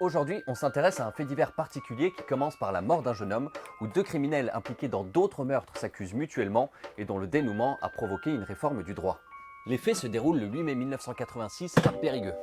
Aujourd'hui, on s'intéresse à un fait divers particulier qui commence par la mort d'un jeune homme où deux criminels impliqués dans d'autres meurtres s'accusent mutuellement et dont le dénouement a provoqué une réforme du droit. Les faits se déroulent le 8 mai 1986 à Périgueux.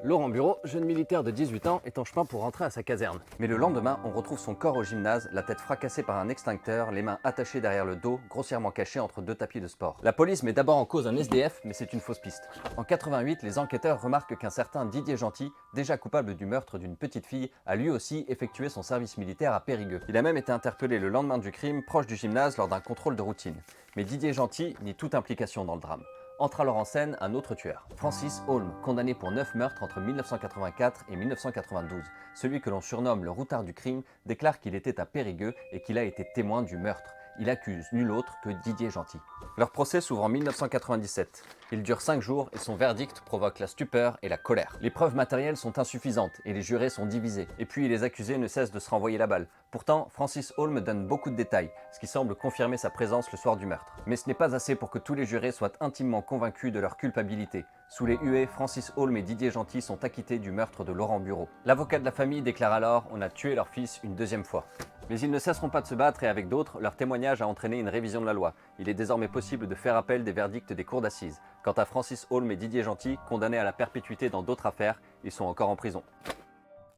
Laurent Bureau, jeune militaire de 18 ans, est en chemin pour rentrer à sa caserne. Mais le lendemain, on retrouve son corps au gymnase, la tête fracassée par un extincteur, les mains attachées derrière le dos, grossièrement cachées entre deux tapis de sport. La police met d'abord en cause un SDF, mais c'est une fausse piste. En 88, les enquêteurs remarquent qu'un certain Didier Gentil, déjà coupable du meurtre d'une petite fille, a lui aussi effectué son service militaire à Périgueux. Il a même été interpellé le lendemain du crime, proche du gymnase, lors d'un contrôle de routine. Mais Didier Gentil nie toute implication dans le drame. Entre alors en scène un autre tueur, Francis Holm, condamné pour 9 meurtres entre 1984 et 1992. Celui que l'on surnomme le routard du crime déclare qu'il était à Périgueux et qu'il a été témoin du meurtre. Il accuse nul autre que Didier Gentil. Leur procès s'ouvre en 1997. Il dure 5 jours et son verdict provoque la stupeur et la colère. Les preuves matérielles sont insuffisantes et les jurés sont divisés. Et puis les accusés ne cessent de se renvoyer la balle. Pourtant, Francis Holm donne beaucoup de détails, ce qui semble confirmer sa présence le soir du meurtre. Mais ce n'est pas assez pour que tous les jurés soient intimement convaincus de leur culpabilité. Sous les huées, Francis Holm et Didier Gentil sont acquittés du meurtre de Laurent Bureau. L'avocat de la famille déclare alors « On a tué leur fils une deuxième fois ». Mais ils ne cesseront pas de se battre et avec d'autres, leur témoignage a entraîné une révision de la loi. Il est désormais possible de faire appel des verdicts des cours d'assises. Quant à Francis Holm et Didier Gentil, condamnés à la perpétuité dans d'autres affaires, ils sont encore en prison.